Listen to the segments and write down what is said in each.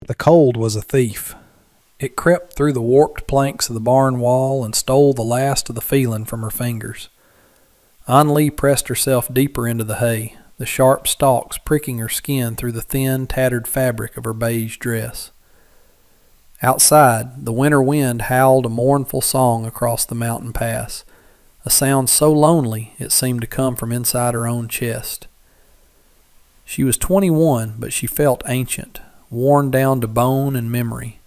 The cold was a thief. It crept through the warped planks of the barn wall and stole the last of the feeling from her fingers. An Lee pressed herself deeper into the hay, the sharp stalks pricking her skin through the thin, tattered fabric of her beige dress. Outside, the winter wind howled a mournful song across the mountain pass, a sound so lonely it seemed to come from inside her own chest. She was 21, but she felt ancient, worn down to bone and memory.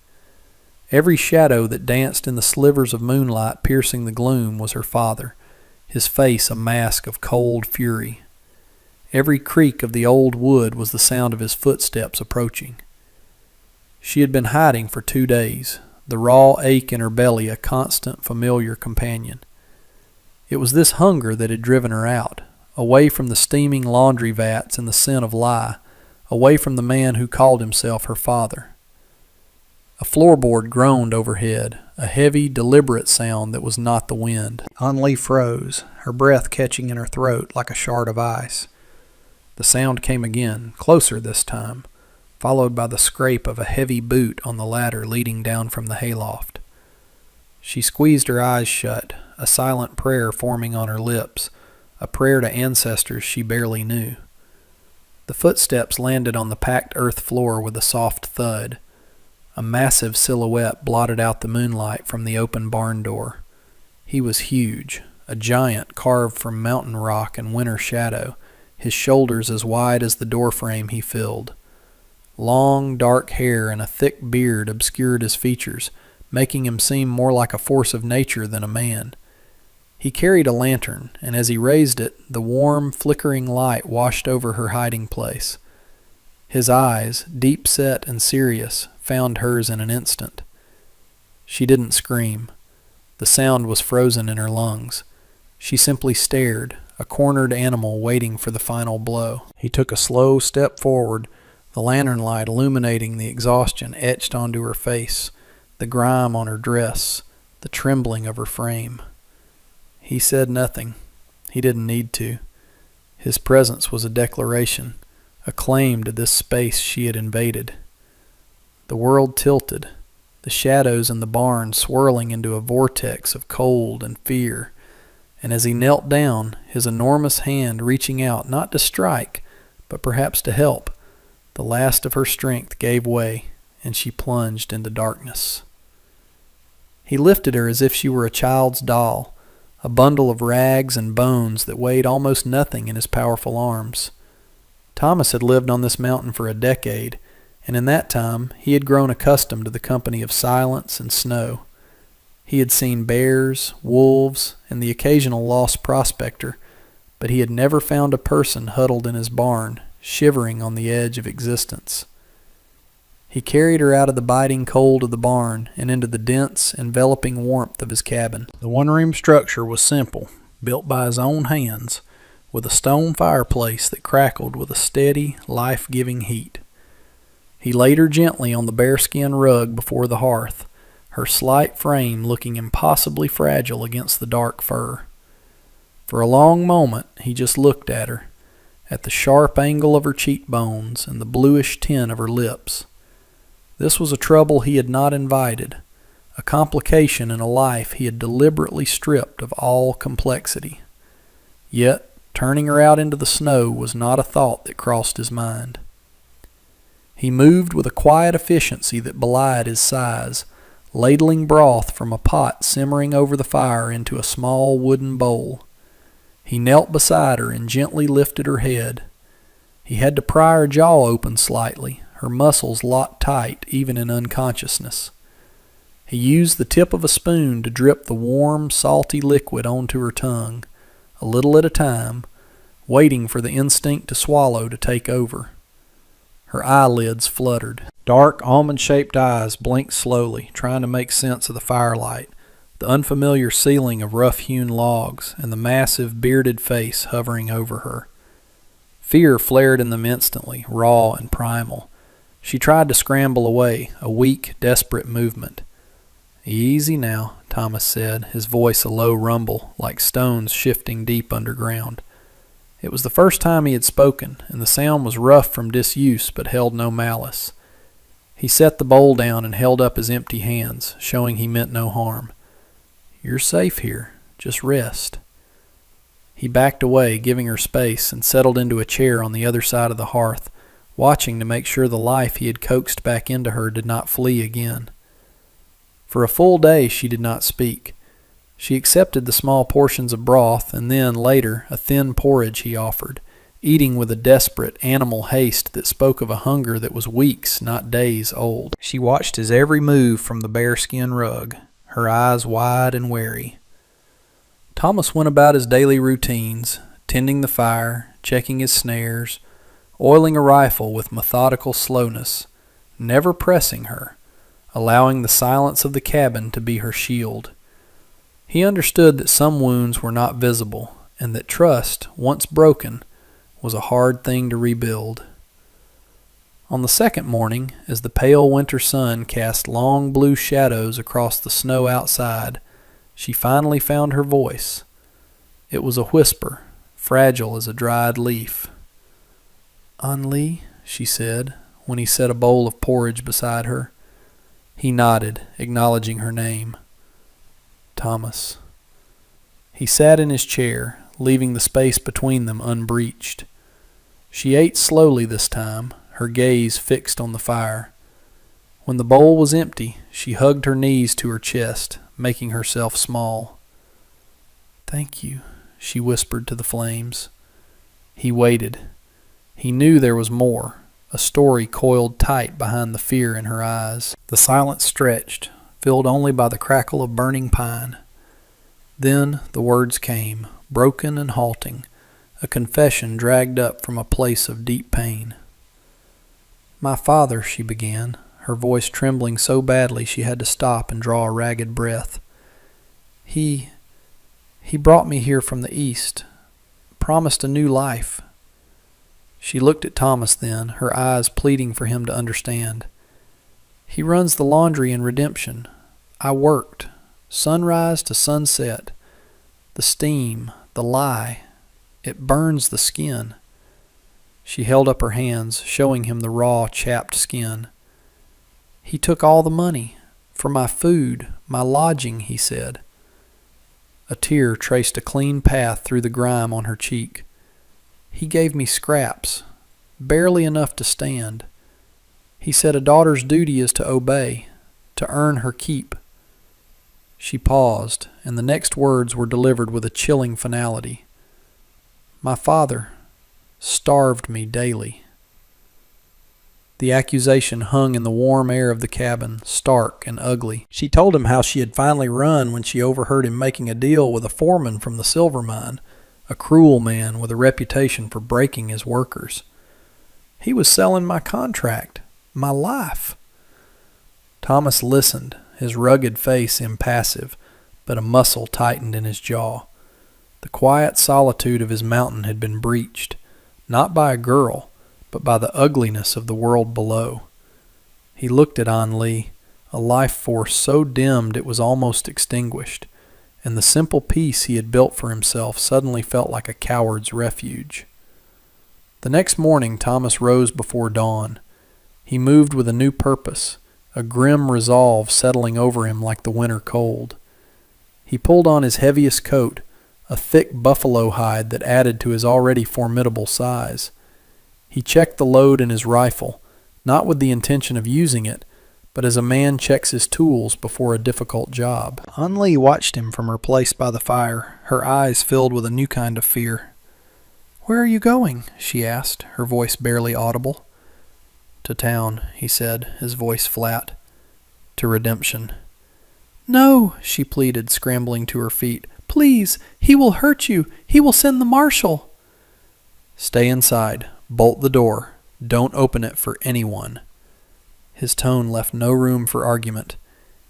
Every shadow that danced in the slivers of moonlight piercing the gloom was her father, his face a mask of cold fury. Every creak of the old wood was the sound of his footsteps approaching. She had been hiding for 2 days, the raw ache in her belly a constant, familiar companion. It was this hunger that had driven her out, away from the steaming laundry vats and the scent of lye, away from the man who called himself her father. A floorboard groaned overhead, a heavy, deliberate sound that was not the wind. An Lee froze, her breath catching in her throat like a shard of ice. The sound came again, closer this time, followed by the scrape of a heavy boot on the ladder leading down from the hayloft. She squeezed her eyes shut, a silent prayer forming on her lips, a prayer to ancestors she barely knew. The footsteps landed on the packed earth floor with a soft thud. A massive silhouette blotted out the moonlight from the open barn door. He was huge, a giant carved from mountain rock and winter shadow, his shoulders as wide as the doorframe he filled. Long, dark hair and a thick beard obscured his features, making him seem more like a force of nature than a man. He carried a lantern, and as he raised it, the warm, flickering light washed over her hiding place. His eyes, deep-set and serious, found hers in an instant. She didn't scream. The sound was frozen in her lungs. She simply stared, a cornered animal waiting for the final blow. He took a slow step forward, the lantern light illuminating the exhaustion etched onto her face, the grime on her dress, the trembling of her frame. He said nothing. He didn't need to. His presence was a declaration, a claim to this space she had invaded. The world tilted, the shadows in the barn swirling into a vortex of cold and fear, and as he knelt down, his enormous hand reaching out not to strike, but perhaps to help, the last of her strength gave way, and she plunged into darkness. He lifted her as if she were a child's doll, a bundle of rags and bones that weighed almost nothing in his powerful arms. Thomas had lived on this mountain for a decade, and in that time he had grown accustomed to the company of silence and snow. He had seen bears, wolves, and the occasional lost prospector, but he had never found a person huddled in his barn, shivering on the edge of existence. He carried her out of the biting cold of the barn and into the dense, enveloping warmth of his cabin. The one-room structure was simple, built by his own hands, with a stone fireplace that crackled with a steady, life-giving heat. He laid her gently on the bearskin rug before the hearth, her slight frame looking impossibly fragile against the dark fur. For a long moment he just looked at her, at the sharp angle of her cheekbones and the bluish tint of her lips. This was a trouble he had not invited, a complication in a life he had deliberately stripped of all complexity. Yet, turning her out into the snow was not a thought that crossed his mind. He moved with a quiet efficiency that belied his size, ladling broth from a pot simmering over the fire into a small wooden bowl. He knelt beside her and gently lifted her head. He had to pry her jaw open slightly, her muscles locked tight even in unconsciousness. He used the tip of a spoon to drip the warm, salty liquid onto her tongue, a little at a time, waiting for the instinct to swallow to take over. Her eyelids fluttered. Dark, almond-shaped eyes blinked slowly, trying to make sense of the firelight, the unfamiliar ceiling of rough-hewn logs, and the massive, bearded face hovering over her. Fear flared in them instantly, raw and primal. She tried to scramble away, a weak, desperate movement. "Easy now," Thomas said, his voice a low rumble, like stones shifting deep underground. It was the first time he had spoken, and the sound was rough from disuse but held no malice. He set the bowl down and held up his empty hands, showing he meant no harm. "You're safe here. Just rest." He backed away, giving her space, and settled into a chair on the other side of the hearth, watching to make sure the life he had coaxed back into her did not flee again. For a full day she did not speak. She accepted the small portions of broth and then, later, a thin porridge he offered, eating with a desperate, animal haste that spoke of a hunger that was weeks, not days, old. She watched his every move from the bearskin rug, her eyes wide and wary. Thomas went about his daily routines, tending the fire, checking his snares, oiling a rifle with methodical slowness, never pressing her, allowing the silence of the cabin to be her shield. He understood that some wounds were not visible, and that trust, once broken, was a hard thing to rebuild. On the second morning, as the pale winter sun cast long blue shadows across the snow outside, she finally found her voice. It was a whisper, fragile as a dried leaf. "An Lee," she said, when he set a bowl of porridge beside her. He nodded, acknowledging her name. "Thomas." He sat in his chair, leaving the space between them unbreached. She ate slowly this time, her gaze fixed on the fire. When the bowl was empty, she hugged her knees to her chest, making herself small. "Thank you," she whispered to the flames. He waited. He knew there was more, a story coiled tight behind the fear in her eyes. The silence stretched, filled only by the crackle of burning pine. Then the words came, broken and halting, a confession dragged up from a place of deep pain. "My father," she began, her voice trembling so badly she had to stop and draw a ragged breath. He brought me here from the East, promised a new life." She looked at Thomas then, her eyes pleading for him to understand. "He runs the laundry in Redemption. I worked, sunrise to sunset. The steam, the lie, it burns the skin." She held up her hands, showing him the raw, chapped skin. "He took all the money, for my food, my lodging," he said. A tear traced a clean path through the grime on her cheek. "He gave me scraps, barely enough to stand. He said a daughter's duty is to obey, to earn her keep." She paused, and the next words were delivered with a chilling finality. "My father starved me daily." The accusation hung in the warm air of the cabin, stark and ugly. She told him how she had finally run when she overheard him making a deal with a foreman from the silver mine, a cruel man with a reputation for breaking his workers. "He was selling my contract, my life." Thomas listened, his rugged face impassive, but a muscle tightened in his jaw. The quiet solitude of his mountain had been breached, not by a girl, but by the ugliness of the world below. He looked at An Lee, a life force so dimmed it was almost extinguished, and the simple peace he had built for himself suddenly felt like a coward's refuge. The next morning Thomas rose before dawn. He moved with a new purpose, a grim resolve settling over him like the winter cold. He pulled on his heaviest coat, a thick buffalo hide that added to his already formidable size. He checked the load in his rifle, not with the intention of using it, but as a man checks his tools before a difficult job. An Lee watched him from her place by the fire, her eyes filled with a new kind of fear. "Where are you going?" she asked, her voice barely audible. "To town," he said, his voice flat. "To Redemption." "No," she pleaded, scrambling to her feet. "Please, he will hurt you. He will send the marshal." "Stay inside. Bolt the door. Don't open it for anyone." His tone left no room for argument.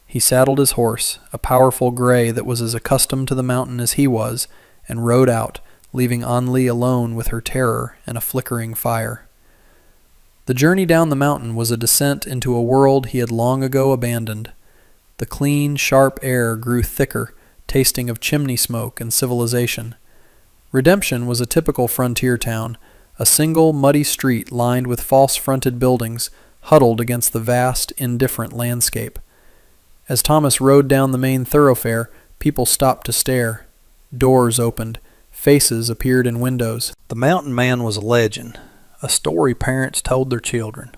He saddled his horse, a powerful gray that was as accustomed to the mountain as he was, and rode out, leaving An Lee alone with her terror and a flickering fire. The journey down the mountain was a descent into a world he had long ago abandoned. The clean, sharp air grew thicker, tasting of chimney smoke and civilization. Redemption was a typical frontier town, a single muddy street lined with false-fronted buildings, huddled against the vast, indifferent landscape. As Thomas rode down the main thoroughfare, people stopped to stare. Doors opened. Faces appeared in windows. The mountain man was a legend, a story parents told their children.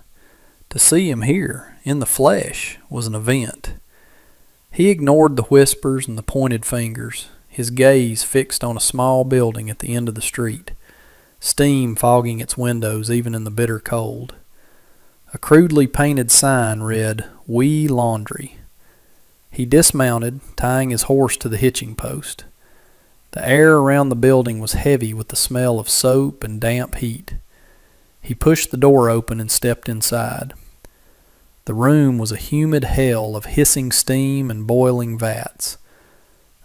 To see him here, in the flesh, was an event. He ignored the whispers and the pointed fingers, his gaze fixed on a small building at the end of the street, steam fogging its windows even in the bitter cold. A crudely painted sign read, "We Laundry." He dismounted, tying his horse to the hitching post. The air around the building was heavy with the smell of soap and damp heat. He pushed the door open and stepped inside. The room was a humid hell of hissing steam and boiling vats.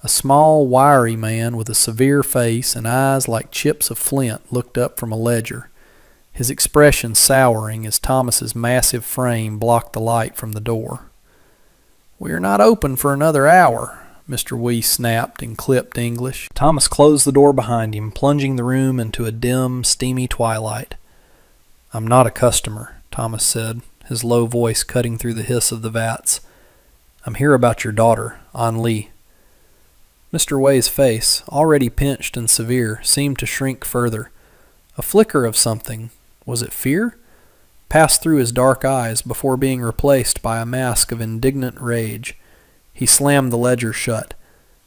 A small, wiry man with a severe face and eyes like chips of flint looked up from a ledger, his expression souring as Thomas's massive frame blocked the light from the door. "We are not open for another hour," Mr. Wee snapped in clipped English. Thomas closed the door behind him, plunging the room into a dim, steamy twilight. "I'm not a customer," Thomas said, his low voice cutting through the hiss of the vats. "I'm here about your daughter, An Lee." Mr. Wei's face, already pinched and severe, seemed to shrink further. A flicker of something, was it fear? Passed through his dark eyes before being replaced by a mask of indignant rage. He slammed the ledger shut.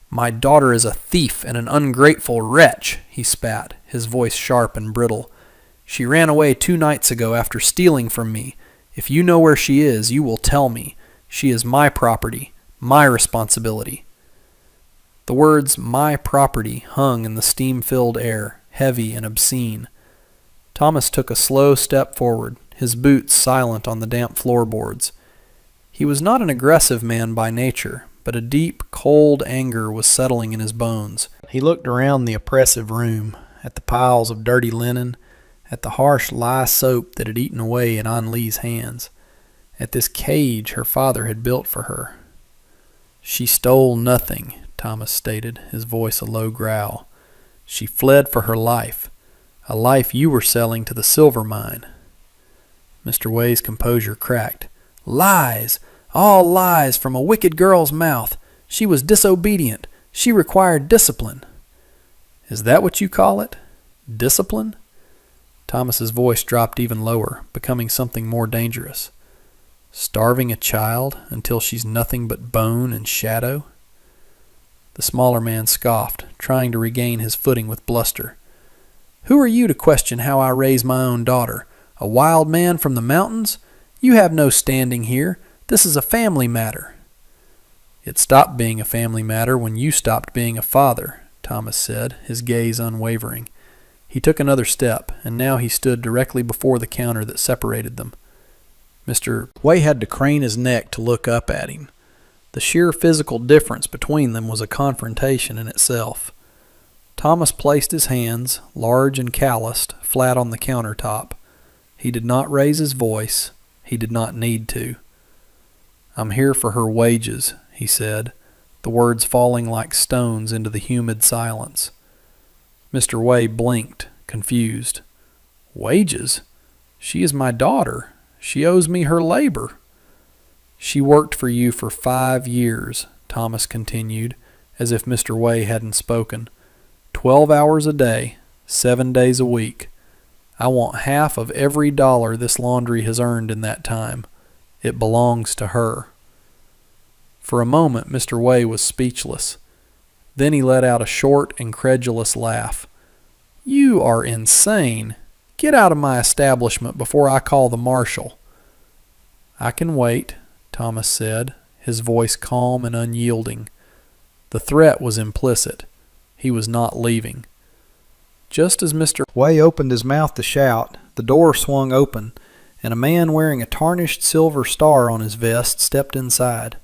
"My daughter is a thief and an ungrateful wretch," he spat, his voice sharp and brittle. "She ran away 2 nights ago after stealing from me. If you know where she is, you will tell me. She is my property, my responsibility." The words "my property" hung in the steam-filled air, heavy and obscene. Thomas took a slow step forward, his boots silent on the damp floorboards. He was not an aggressive man by nature, but a deep, cold anger was settling in his bones. He looked around the oppressive room, at the piles of dirty linen, at the harsh lye soap that had eaten away in An Lee's hands, at this cage her father had built for her. "She stole nothing," Thomas stated, his voice a low growl. "She fled for her life, a life you were selling to the silver mine." Mr. Wei's composure cracked. "Lies! All lies from a wicked girl's mouth. She was disobedient. She required discipline." "Is that what you call it? Discipline?" Thomas's voice dropped even lower, becoming something more dangerous. "Starving a child until she's nothing but bone and shadow?" The smaller man scoffed, trying to regain his footing with bluster. "Who are you to question how I raise my own daughter? A wild man from the mountains? You have no standing here. This is a family matter." "It stopped being a family matter when you stopped being a father," Thomas said, his gaze unwavering. He took another step, and now he stood directly before the counter that separated them. Mr. Wei had to crane his neck to look up at him. The sheer physical difference between them was a confrontation in itself. Thomas placed his hands, large and calloused, flat on the countertop. He did not raise his voice. He did not need to. "I'm here for her wages," he said, the words falling like stones into the humid silence. Mr. Wei blinked, confused. "Wages? She is my daughter. She owes me her labor." "She worked for you for 5 years," Thomas continued, as if Mr. Wei hadn't spoken. 12 hours a day, 7 days a week. I want half of every dollar this laundry has earned in that time. It belongs to her." For a moment, Mr. Wei was speechless. Then he let out a short, incredulous laugh. "You are insane. Get out of my establishment before I call the marshal." "I can wait," Thomas said, his voice calm and unyielding. The threat was implicit. He was not leaving. Just as Mr. Wei opened his mouth to shout, the door swung open, and a man wearing a tarnished silver star on his vest stepped inside.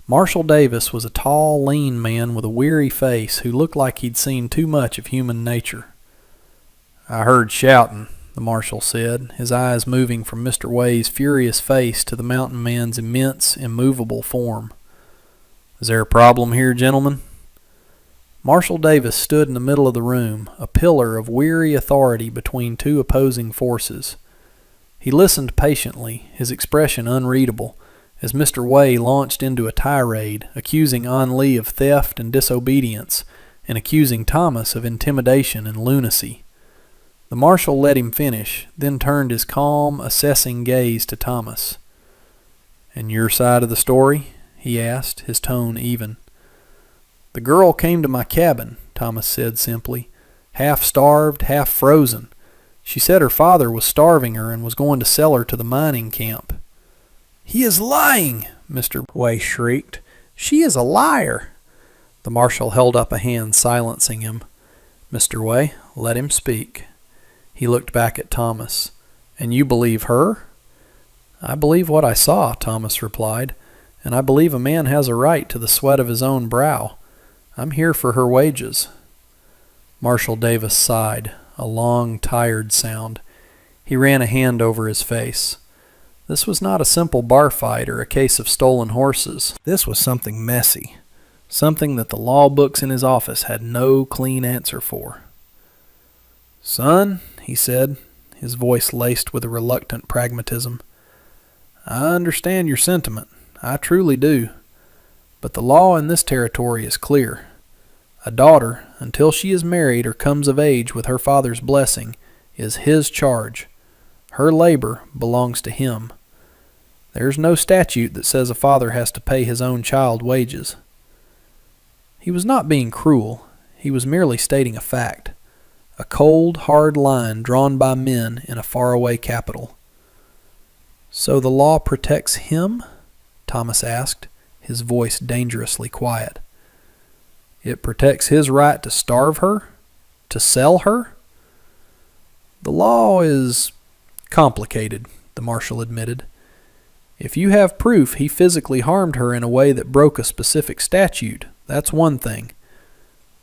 Marshal Davis was a tall, lean man with a weary face who looked like he'd seen too much of human nature. "I heard shouting," the marshal said, his eyes moving from Mr. Wei's furious face to the mountain man's immense, immovable form. "Is there a problem here, gentlemen?" Marshal Davis stood in the middle of the room, a pillar of weary authority between two opposing forces. He listened patiently, his expression unreadable, as Mr. Way launched into a tirade, accusing An Lee of theft and disobedience, and accusing Thomas of intimidation and lunacy. The marshal let him finish, then turned his calm, assessing gaze to Thomas. "And your side of the story?" he asked, his tone even. "The girl came to my cabin," Thomas said simply, "half starved, half frozen. She said her father was starving her and was going to sell her to the mining camp." "He is lying!" Mr. Way shrieked. "She is a liar!" The marshal held up a hand, silencing him. "Mr. Way, let him speak." He looked back at Thomas. "And you believe her?" "I believe what I saw," Thomas replied, "and I believe a man has a right to the sweat of his own brow. I'm here for her wages." Marshal Davis sighed, a long, tired sound. He ran a hand over his face. This was not a simple bar fight or a case of stolen horses. This was something messy, something that the law books in his office had no clean answer for. "Son," he said, his voice laced with a reluctant pragmatism, "I understand your sentiment. I truly do. But the law in this territory is clear. A daughter, until she is married or comes of age with her father's blessing, is his charge. Her labor belongs to him. There's no statute that says a father has to pay his own child wages." He was not being cruel. He was merely stating a fact. A cold, hard line drawn by men in a faraway capital. "So the law protects him?" Thomas asked, his voice dangerously quiet. "It protects his right to starve her? To sell her?" "The law is complicated," the marshal admitted. "If you have proof he physically harmed her in a way that broke a specific statute, that's one thing.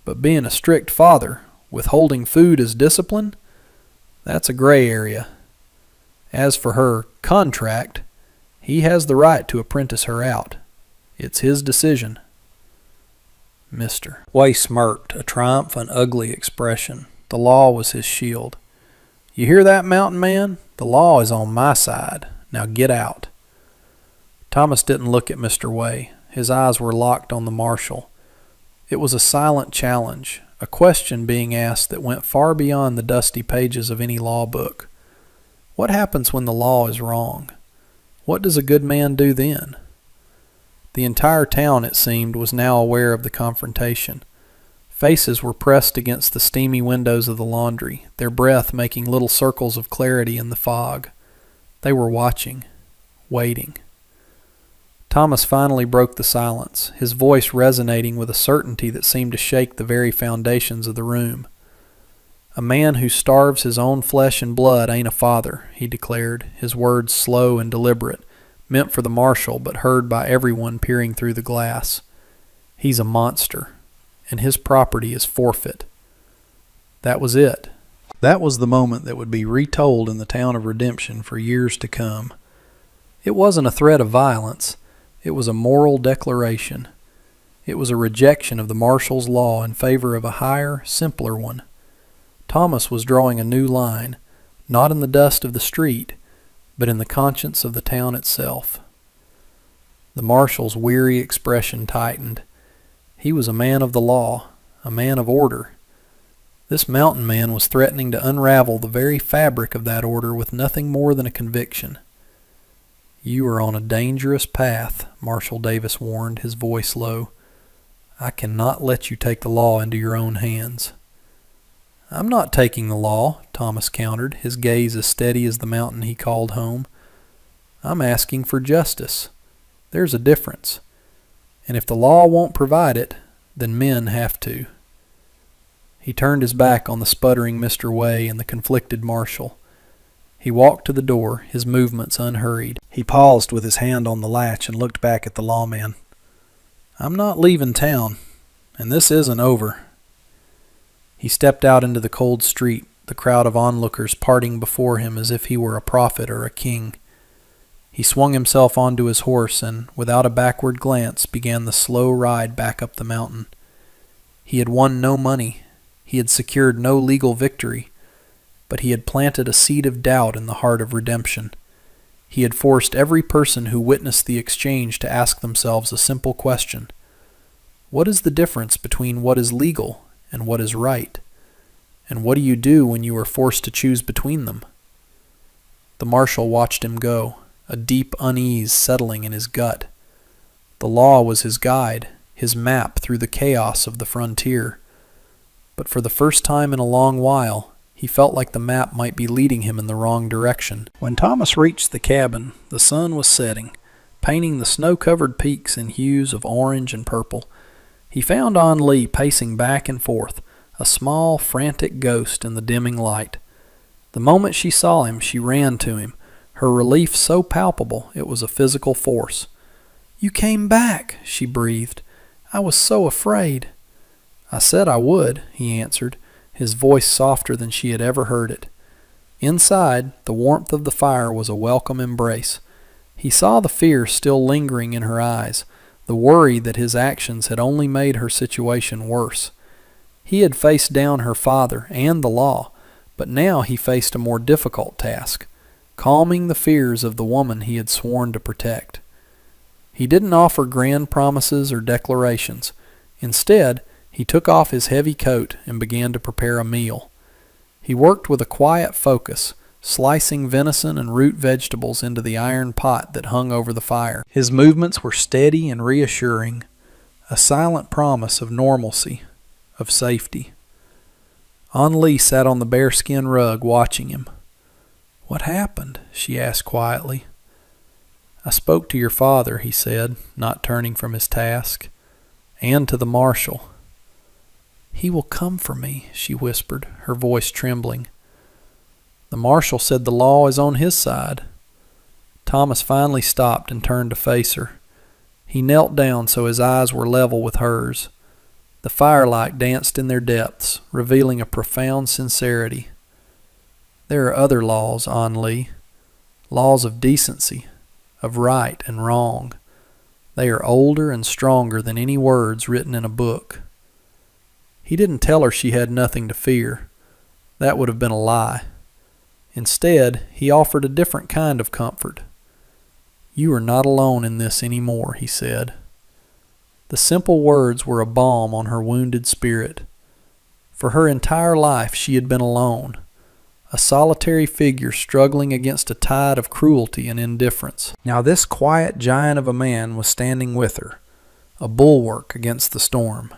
But being a strict father, withholding food as discipline, that's a gray area. As for her contract, he has the right to apprentice her out. It's his decision." Mr. Way smirked, a triumphant, ugly expression. The law was his shield. "You hear that, mountain man? The law is on my side. Now get out." Thomas didn't look at Mr. Way. His eyes were locked on the marshal. It was a silent challenge, a question being asked that went far beyond the dusty pages of any law book. What happens when the law is wrong? What does a good man do then? The entire town, it seemed, was now aware of the confrontation. Faces were pressed against the steamy windows of the laundry, their breath making little circles of clarity in the fog. They were watching, waiting. Thomas finally broke the silence, his voice resonating with a certainty that seemed to shake the very foundations of the room. "A man who starves his own flesh and blood ain't a father," he declared, his words slow and deliberate, meant for the marshal but heard by everyone peering through the glass. "He's a monster, and his property is forfeit." That was it. That was the moment that would be retold in the town of Redemption for years to come. It wasn't a threat of violence. It was a moral declaration. It was a rejection of the marshal's law in favor of a higher, simpler one. Thomas was drawing a new line, not in the dust of the street, but in the conscience of the town itself. The marshal's weary expression tightened. He was a man of the law, a man of order. This mountain man was threatening to unravel the very fabric of that order with nothing more than a conviction. "You are on a dangerous path," Marshal Davis warned, his voice low. "I cannot let you take the law into your own hands." "I'm not taking the law," Thomas countered, his gaze as steady as the mountain he called home. "I'm asking for justice. There's a difference. And if the law won't provide it, then men have to." He turned his back on the sputtering Mr. Way and the conflicted marshal. He walked to the door, his movements unhurried. He paused with his hand on the latch and looked back at the lawman. "I'm not leaving town, and this isn't over." He stepped out into the cold street, the crowd of onlookers parting before him as if he were a prophet or a king. He swung himself onto his horse and, without a backward glance, began the slow ride back up the mountain. He had won no money. He had secured no legal victory. but he had planted a seed of doubt in the heart of redemption. He had forced every person who witnessed the exchange to ask themselves a simple question. What is the difference between what is legal and what is right? And what do you do when you are forced to choose between them? The marshal watched him go, a deep unease settling in his gut. The law was his guide, his map through the chaos of the frontier. But for the first time in a long while, he felt like the map might be leading him in the wrong direction. When Thomas reached the cabin, the sun was setting, painting the snow-covered peaks in hues of orange and purple. He found An Lee pacing back and forth, a small, frantic ghost in the dimming light. The moment she saw him, she ran to him, her relief so palpable it was a physical force. "You came back," she breathed. "I was so afraid." "I said I would," he answered, his voice softer than she had ever heard it. Inside, the warmth of the fire was a welcome embrace. He saw the fear still lingering in her eyes, the worry that his actions had only made her situation worse. He had faced down her father and the law, but now he faced a more difficult task, calming the fears of the woman he had sworn to protect. He didn't offer grand promises or declarations. Instead, he took off his heavy coat and began to prepare a meal. He worked with a quiet focus, slicing venison and root vegetables into the iron pot that hung over the fire. His movements were steady and reassuring, a silent promise of normalcy, of safety. An Lee sat on the bearskin rug watching him. "What happened?" she asked quietly. "I spoke to your father," he said, not turning from his task, "and to the marshal." "He will come for me," she whispered, her voice trembling. "The marshal said the law is on his side." Thomas finally stopped and turned to face her. He knelt down so his eyes were level with hers. The firelight danced in their depths, revealing a profound sincerity. "There are other laws, An Lee. Laws of decency, of right and wrong. They are older and stronger than any words written in a book." He didn't tell her she had nothing to fear. That would have been a lie. Instead, he offered a different kind of comfort. "You are not alone in this anymore," he said. The simple words were a balm on her wounded spirit. For her entire life she had been alone, a solitary figure struggling against a tide of cruelty and indifference. Now this quiet giant of a man was standing with her, a bulwark against the storm.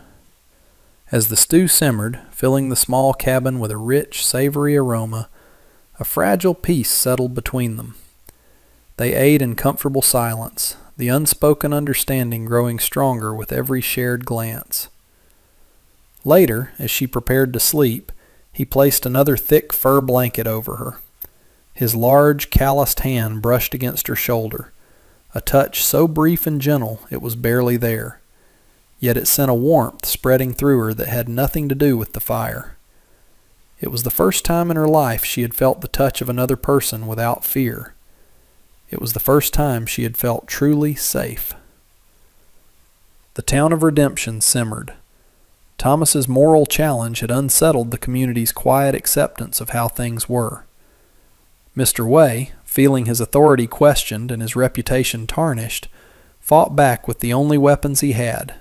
As the stew simmered, filling the small cabin with a rich, savory aroma, a fragile peace settled between them. They ate in comfortable silence, the unspoken understanding growing stronger with every shared glance. Later, as she prepared to sleep, he placed another thick fur blanket over her. His large, calloused hand brushed against her shoulder, a touch so brief and gentle it was barely there. Yet it sent a warmth spreading through her that had nothing to do with the fire. It was the first time in her life she had felt the touch of another person without fear. It was the first time she had felt truly safe. The town of Redemption simmered. Thomas's moral challenge had unsettled the community's quiet acceptance of how things were. Mr. Way, feeling his authority questioned and his reputation tarnished, fought back with the only weapons he had,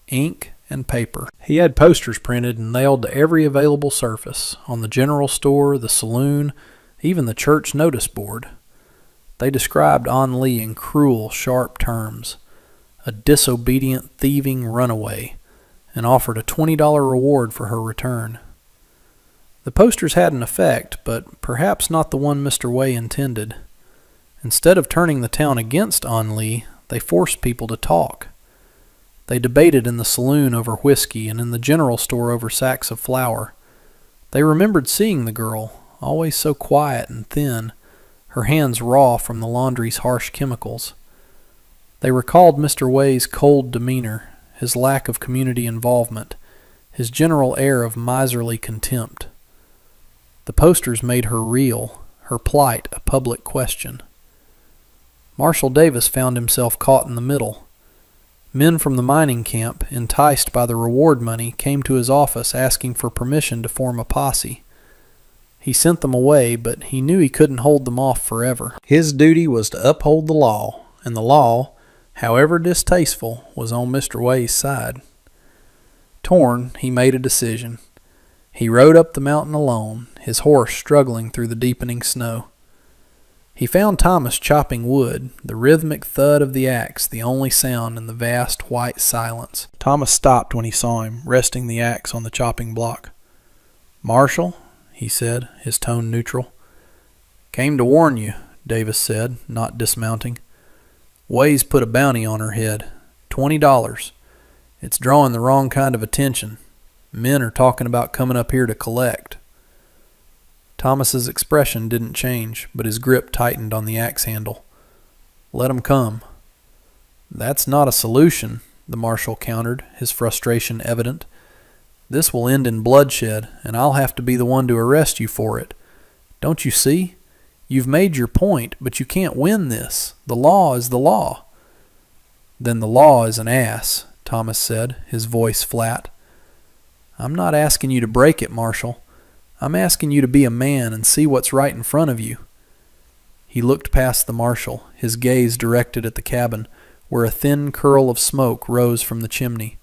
ink and paper. He had posters printed and nailed to every available surface, on the general store, the saloon, even the church notice board. They described An Lee in cruel, sharp terms, a disobedient, thieving runaway, and offered a $20 reward for her return. The posters had an effect, but perhaps not the one Mr. Way intended. Instead of turning the town against An Lee, they forced people to talk. They debated in the saloon over whiskey and in the general store over sacks of flour. They remembered seeing the girl, always so quiet and thin, her hands raw from the laundry's harsh chemicals. They recalled Mr. Way's cold demeanor, his lack of community involvement, his general air of miserly contempt. The posters made her real, her plight a public question. Marshall Davis found himself caught in the middle. Men from the mining camp, enticed by the reward money, came to his office asking for permission to form a posse. He sent them away, but he knew he couldn't hold them off forever. His duty was to uphold the law, and the law, however distasteful, was on Mr. Way's side. Torn, he made a decision. He rode up the mountain alone, his horse struggling through the deepening snow. He found Thomas chopping wood, the rhythmic thud of the axe the only sound in the vast white silence. Thomas stopped when he saw him, resting the axe on the chopping block. "Marshal," he said, his tone neutral. "Came to warn you," Davis said, not dismounting. "Way's put a bounty on her head. $20. It's drawing the wrong kind of attention. Men are talking about coming up here to collect." Thomas's expression didn't change, but his grip tightened on the axe handle. "Let 'em come." "That's not a solution," the marshal countered, his frustration evident. "This will end in bloodshed, and I'll have to be the one to arrest you for it. Don't you see? You've made your point, but you can't win this. The law is the law." "Then the law is an ass," Thomas said, his voice flat. "I'm not asking you to break it, Marshal. I'm asking you to be a man and see what's right in front of you." He looked past the marshal, his gaze directed at the cabin, where a thin curl of smoke rose from the chimney.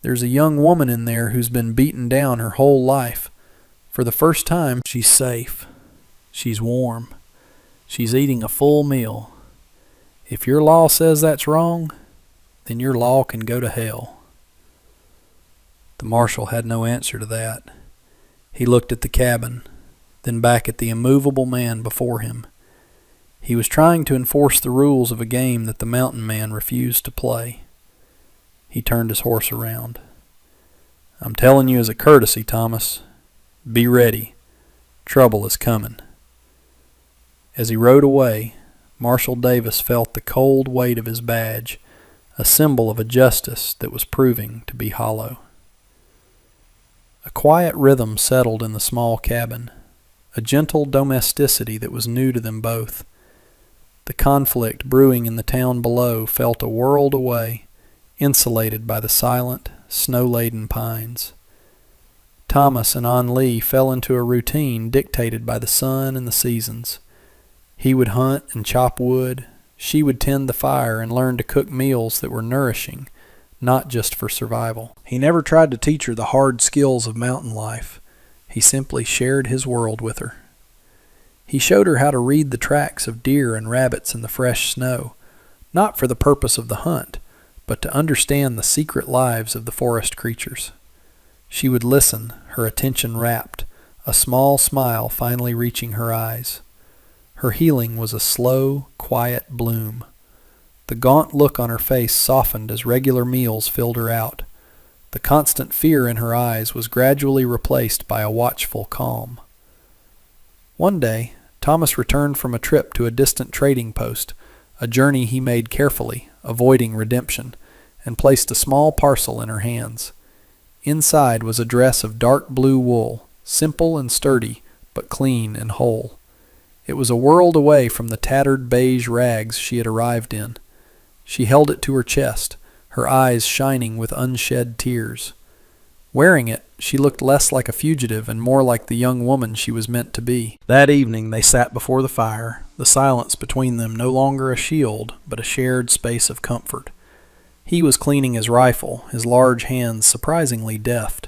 "There's a young woman in there who's been beaten down her whole life. For the first time, she's safe. She's warm. She's eating a full meal. If your law says that's wrong, then your law can go to hell." The marshal had no answer to that. He looked at the cabin, then back at the immovable man before him. He was trying to enforce the rules of a game that the mountain man refused to play. He turned his horse around. "I'm telling you as a courtesy, Thomas. Be ready. Trouble is coming." As he rode away, Marshal Davis felt the cold weight of his badge, a symbol of a justice that was proving to be hollow. A quiet rhythm settled in the small cabin, a gentle domesticity that was new to them both. The conflict brewing in the town below felt a world away, insulated by the silent, snow-laden pines. Thomas and An Lee fell into a routine dictated by the sun and the seasons. He would hunt and chop wood. She would tend the fire and learn to cook meals that were nourishing, not just for survival. He never tried to teach her the hard skills of mountain life. He simply shared his world with her. He showed her how to read the tracks of deer and rabbits in the fresh snow, not for the purpose of the hunt, but to understand the secret lives of the forest creatures. She would listen, her attention rapt, a small smile finally reaching her eyes. Her healing was a slow, quiet bloom. The gaunt look on her face softened as regular meals filled her out. The constant fear in her eyes was gradually replaced by a watchful calm. One day, Thomas returned from a trip to a distant trading post, a journey he made carefully, avoiding redemption, and placed a small parcel in her hands. Inside was a dress of dark blue wool, simple and sturdy, but clean and whole. It was a world away from the tattered beige rags she had arrived in. She held it to her chest, her eyes shining with unshed tears. Wearing it, she looked less like a fugitive and more like the young woman she was meant to be. That evening they sat before the fire, the silence between them no longer a shield, but a shared space of comfort. He was cleaning his rifle, his large hands surprisingly deft.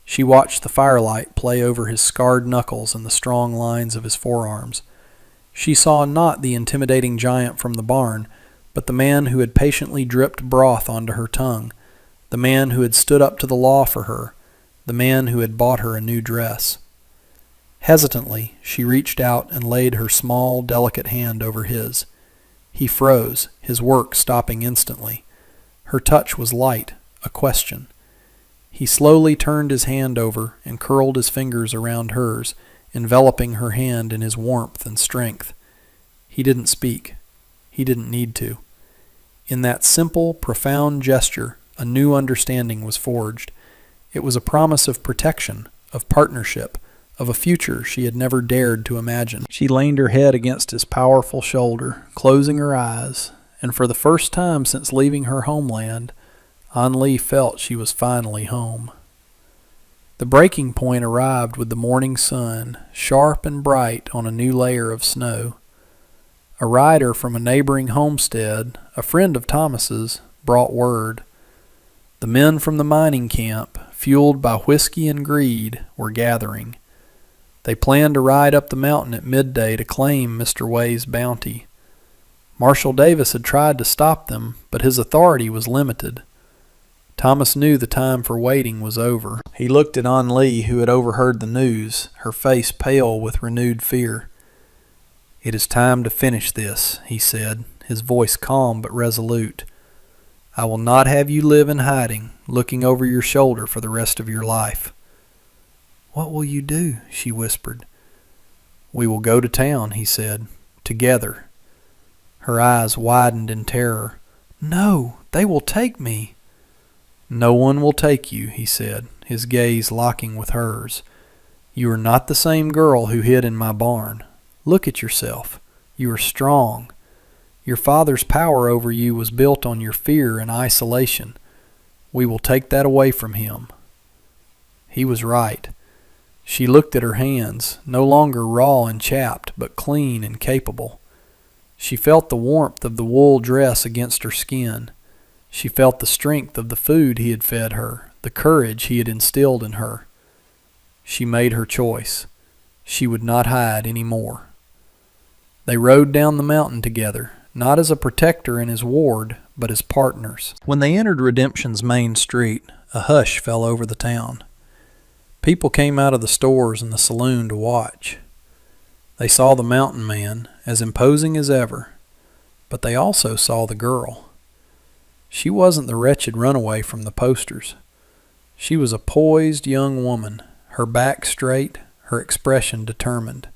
She watched the firelight play over his scarred knuckles and the strong lines of his forearms. She saw not the intimidating giant from the barn, but the man who had patiently dripped broth onto her tongue, the man who had stood up to the law for her, the man who had bought her a new dress. Hesitantly, she reached out and laid her small, delicate hand over his. He froze, his work stopping instantly. Her touch was light, a question. He slowly turned his hand over and curled his fingers around hers, enveloping her hand in his warmth and strength. He didn't speak. He didn't need to. In that simple, profound gesture, a new understanding was forged. It was a promise of protection, of partnership, of a future she had never dared to imagine. She leaned her head against his powerful shoulder, closing her eyes, and for the first time since leaving her homeland, An Lee felt she was finally home. The breaking point arrived with the morning sun, sharp and bright on a new layer of snow. A rider from a neighboring homestead, a friend of Thomas's, brought word. The men from the mining camp, fueled by whiskey and greed, were gathering. They planned to ride up the mountain at midday to claim Mr. Way's bounty. Marshal Davis had tried to stop them, but his authority was limited. Thomas knew the time for waiting was over. He looked at An Lee, who had overheard the news, her face pale with renewed fear. "It is time to finish this," he said, his voice calm but resolute. "I will not have you live in hiding, looking over your shoulder for the rest of your life." "What will you do?" she whispered. "We will go to town," he said, "together." Her eyes widened in terror. "No, they will take me." "No one will take you," he said, his gaze locking with hers. "You are not the same girl who hid in my barn. Look at yourself. You are strong. Your father's power over you was built on your fear and isolation. We will take that away from him." He was right. She looked at her hands, no longer raw and chapped, but clean and capable. She felt the warmth of the wool dress against her skin. She felt the strength of the food he had fed her, the courage he had instilled in her. She made her choice. She would not hide any more. They rode down the mountain together, not as a protector and his ward, but as partners. When they entered Redemption's main street, a hush fell over the town. People came out of the stores and the saloon to watch. They saw the mountain man, as imposing as ever, but they also saw the girl. She wasn't the wretched runaway from the posters. She was a poised young woman, her back straight, her expression determined.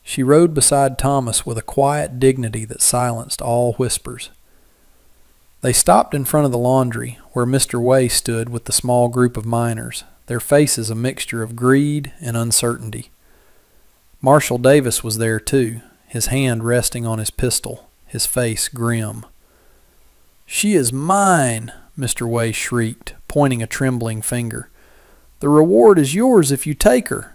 She rode beside Thomas with a quiet dignity that silenced all whispers. They stopped in front of the laundry, where Mr. Way stood with the small group of miners, their faces a mixture of greed and uncertainty. Marshal Davis was there too, his hand resting on his pistol, his face grim. "She is mine," Mr. Way shrieked, pointing a trembling finger. "The reward is yours if you take her."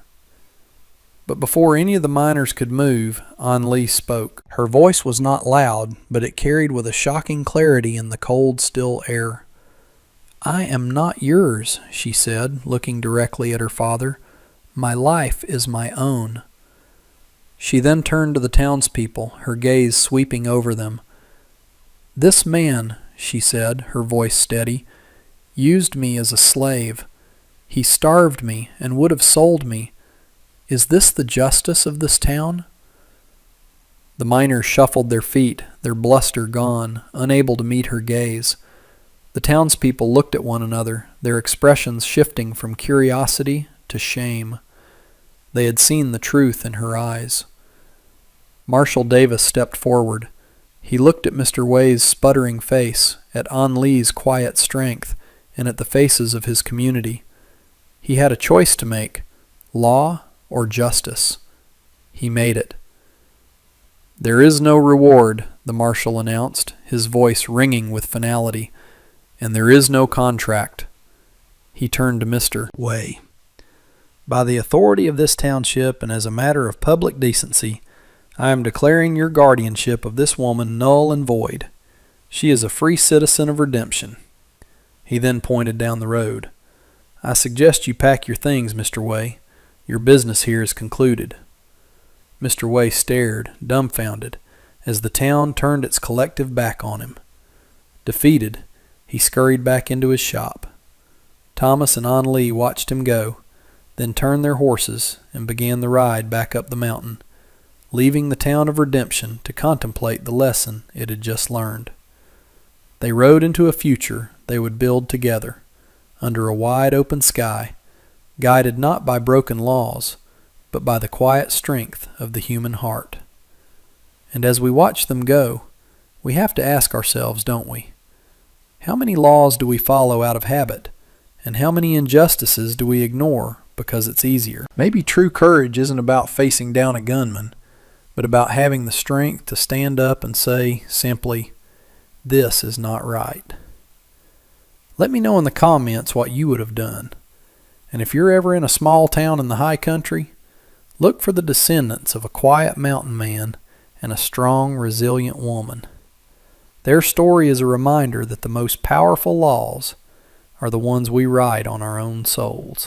But before any of the miners could move, An Lee spoke. Her voice was not loud, but it carried with a shocking clarity in the cold, still air. "I am not yours," she said, looking directly at her father. "My life is my own." She then turned to the townspeople, her gaze sweeping over them. "This man," she said, her voice steady, "used me as a slave. He starved me and would have sold me. Is this the justice of this town?" The miners shuffled their feet, their bluster gone, unable to meet her gaze. The townspeople looked at one another, their expressions shifting from curiosity to shame. They had seen the truth in her eyes. Marshal Davis stepped forward. He looked at Mr. Way's sputtering face, at An Lee's quiet strength, and at the faces of his community. He had a choice to make, law or justice. He made it. "There is no reward," the marshal announced, his voice ringing with finality, "and there is no contract." He turned to Mr. Way. "By the authority of this township and as a matter of public decency, I am declaring your guardianship of this woman null and void. She is a free citizen of Redemption." He then pointed down the road. "I suggest you pack your things, Mr. Way. Your business here is concluded." Mr. Way stared, dumbfounded, as the town turned its collective back on him. Defeated, he scurried back into his shop. Thomas and An Lee watched him go, then turned their horses and began the ride back up the mountain, leaving the town of Redemption to contemplate the lesson it had just learned. They rode into a future they would build together, under a wide open sky, guided not by broken laws, but by the quiet strength of the human heart. And as we watch them go, we have to ask ourselves, don't we? How many laws do we follow out of habit, and how many injustices do we ignore because it's easier? Maybe true courage isn't about facing down a gunman, but about having the strength to stand up and say simply, "This is not right." Let me know in the comments what you would have done. And if you're ever in a small town in the high country, look for the descendants of a quiet mountain man and a strong, resilient woman. Their story is a reminder that the most powerful laws are the ones we write on our own souls.